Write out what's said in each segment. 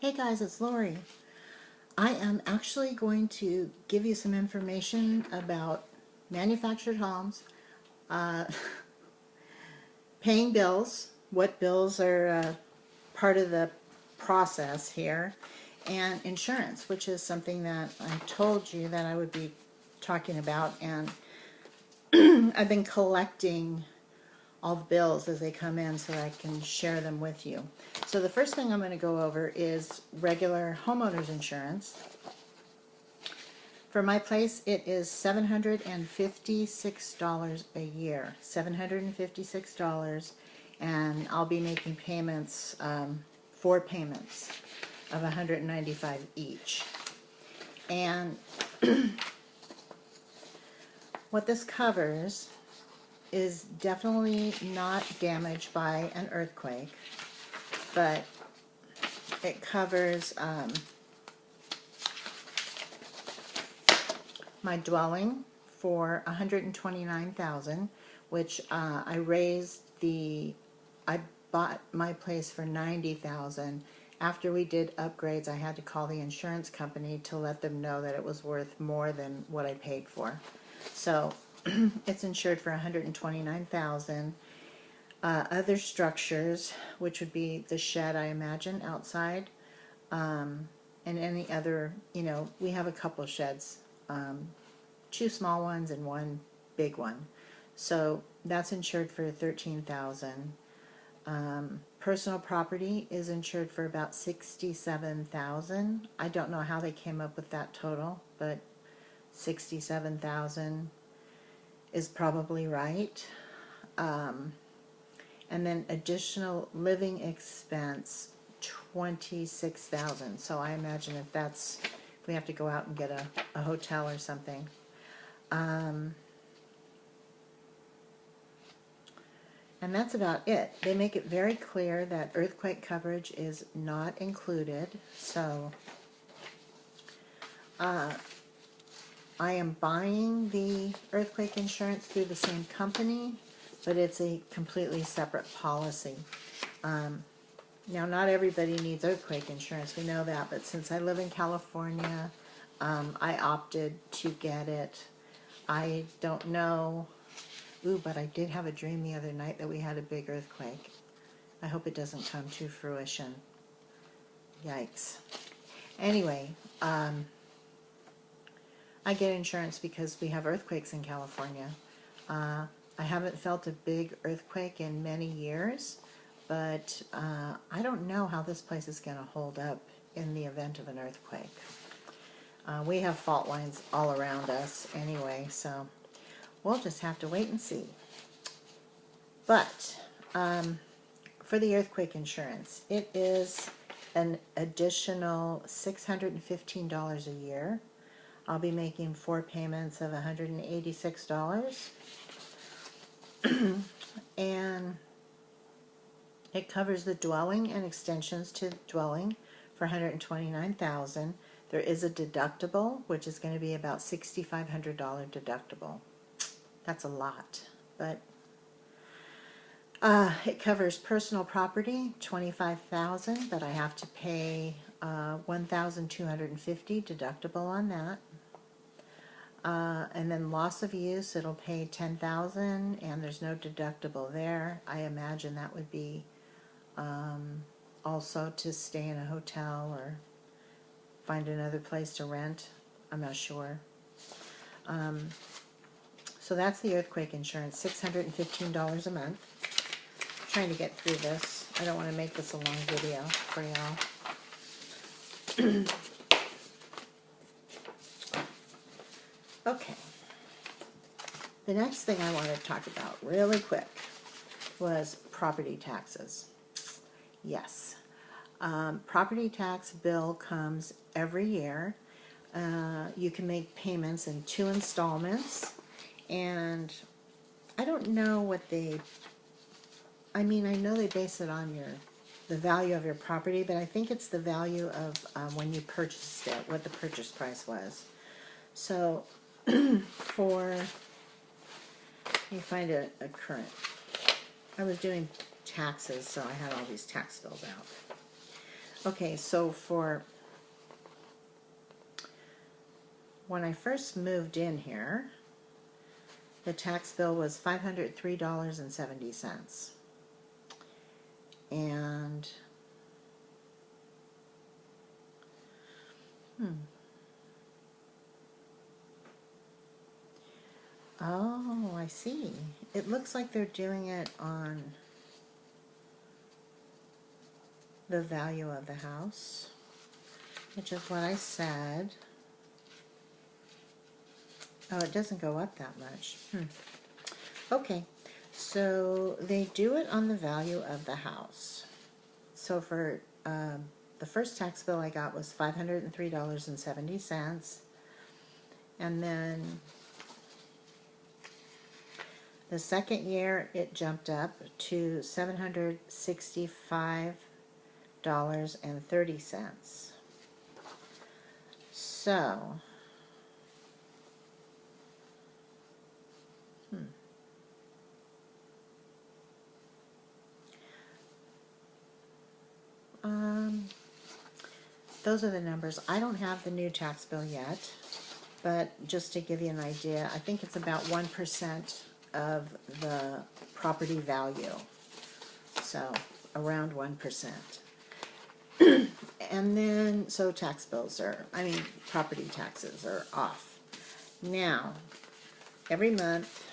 Hey guys, it's Lori. I am actually going to give you some information about manufactured homes, uh, paying bills, what bills are part of the process here, and insurance, which is something that I told you that I would be talking about, and I've been collecting all the bills as they come in so that I can share them with you. So the first thing I'm going to go over is regular homeowners insurance. For my place, it is $756 a year. $756, and I'll be making payments, 4 payments of $195 each. And what this covers is definitely not damaged by an earthquake, but it covers my dwelling for $129,000, which I bought my place for $90,000. After we did upgrades, I had to call the insurance company to let them know that it was worth more than what I paid for. So it's insured for $129,000. Other structures, which would be the shed, I imagine, outside, and any other, we have a couple sheds, 2 small ones and 1 big one. So that's insured for $13,000. Personal property is insured for about $67,000. I don't know how they came up with that total, but $67,000 is probably right. And then additional living expense, $26,000. So I imagine if we have to go out and get a hotel or something. And that's about it. They make it very clear that earthquake coverage is not included. So I am buying the earthquake insurance through the same company, but it's a completely separate policy. Now, not everybody needs earthquake insurance, we know that, but since I live in California, I opted to get it. I don't know. But I did have a dream the other night that we had a big earthquake. I hope it doesn't come to fruition. Yikes. Anyway, I get insurance because we have earthquakes in California. I haven't felt a big earthquake in many years, but I don't know how this place is going to hold up in the event of an earthquake. We have fault lines all around us anyway, so we'll just have to wait and see. But for the earthquake insurance, it is an additional $615 a year. I'll be making 4 payments of $186. And it covers the dwelling and extensions to the dwelling for $129,000. There is a deductible, which is going to be about $6,500 deductible. That's a lot, but it covers personal property, $25,000, but I have to pay $1,250 deductible on that. And then loss of use, it'll pay $10,000, and there's no deductible there. I imagine that would be also to stay in a hotel or find another place to rent. I'm not sure. So that's the earthquake insurance, $615 a month. I'm trying to get through this. I don't want to make this a long video for y'all. Okay. The next thing I want to talk about really quick was property taxes. Yes. Property tax bill comes every year. You can make payments in 2 installments. And I don't know what I know they base it on the value of your property, but I think it's the value of when you purchased it, what the purchase price was. So let me find a current. I was doing taxes, so I had all these tax bills out. Okay, so for when I first moved in here, the tax bill was $503.70. And oh, I see. It looks like they're doing it on the value of the house, which is what I said. Oh, it doesn't go up that much. Okay, so they do it on the value of the house. So for the first tax bill I got was $503.70. And then the second year it jumped up to $765.30. So, those are the numbers. I don't have the new tax bill yet, but just to give you an idea, I think it's about 1% of the property value. So, around 1%. And then, so tax bills are, property taxes are off. Now, every month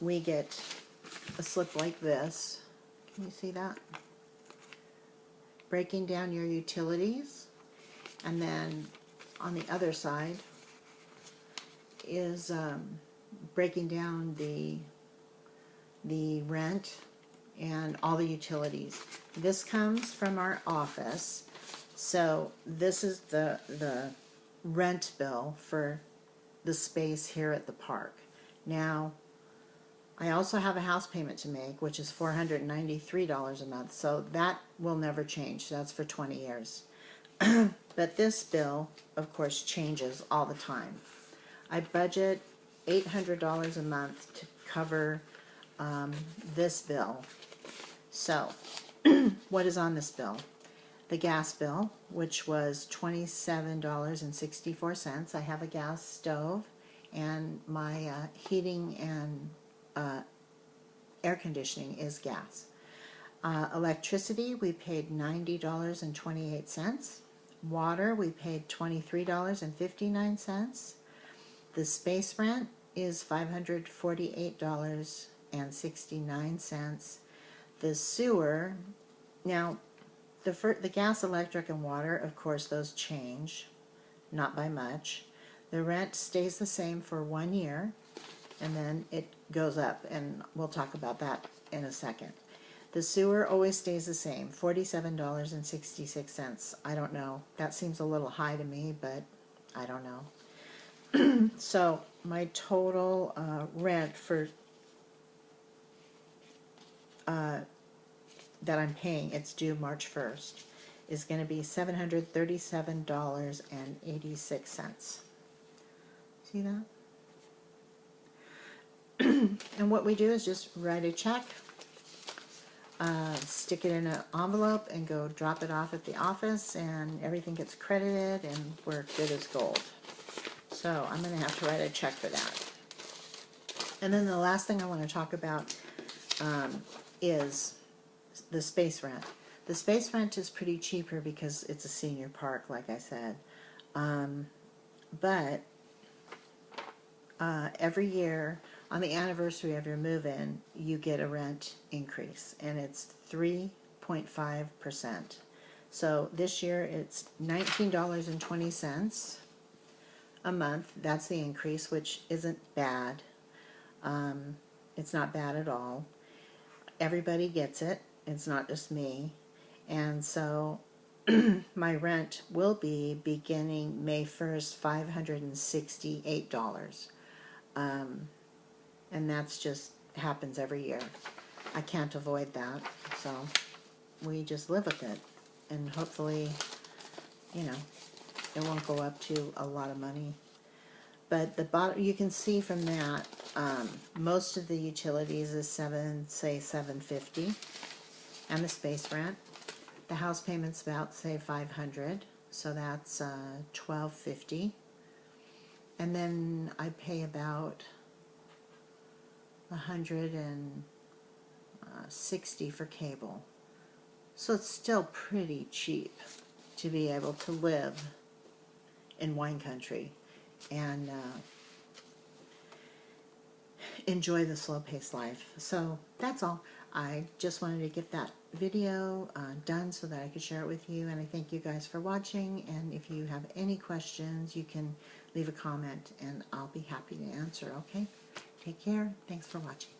we get a slip like this. Can you see that? Breaking down your utilities. And then on the other side is breaking down the rent and all the utilities. This comes from our office. So this is the rent bill for the space here at the park. Now, I also have a house payment to make, which is $493 a month. So that will never change. That's for 20 years. But this bill, of course, changes all the time. I budget $800 a month to cover this bill. So, what is on this bill? The gas bill, which was $27.64. I have a gas stove, and my heating and air conditioning is gas. Electricity, we paid $90.28. Water, we paid $23.59. The space rent is $548.69. The sewer, now the gas, electric, and water, of course, those change, not by much. The rent stays the same for 1 year, and then it goes up, and we'll talk about that in a second. The sewer always stays the same, $47.66. I don't know. That seems a little high to me, but I don't know. So my total rent for that I'm paying, it's due March 1st, is going to be $737.86. See that? And what we do is just write a check, stick it in an envelope, and go drop it off at the office, and everything gets credited, and we're good as gold. So I'm going to have to write a check for that. And then the last thing I want to talk about is the space rent. The space rent is pretty cheaper because it's a senior park, like I said. But every year, on the anniversary of your move-in, you get a rent increase, and it's 3.5%. So this year it's $19.20 a month. That's the increase, which isn't bad. It's not bad at all. Everybody gets it. It's not just me. And so my rent will be, beginning May 1st, $568. And that's just happens every year. I can't avoid that. So we just live with it. And hopefully, you know, it won't go up to a lot of money. But the bottom, you can see from that, most of the utilities is say $750, and the space rent. The house payment's about, say, $500, so that's $1,250. And then I pay about $160 for cable. So it's still pretty cheap to be able to live in wine country and enjoy the slow-paced life. So that's all. I just wanted to get that video done so that I could share it with you, and I thank you guys for watching. And if you have any questions, you can leave a comment and I'll be happy to answer. Okay, take care. Thanks for watching.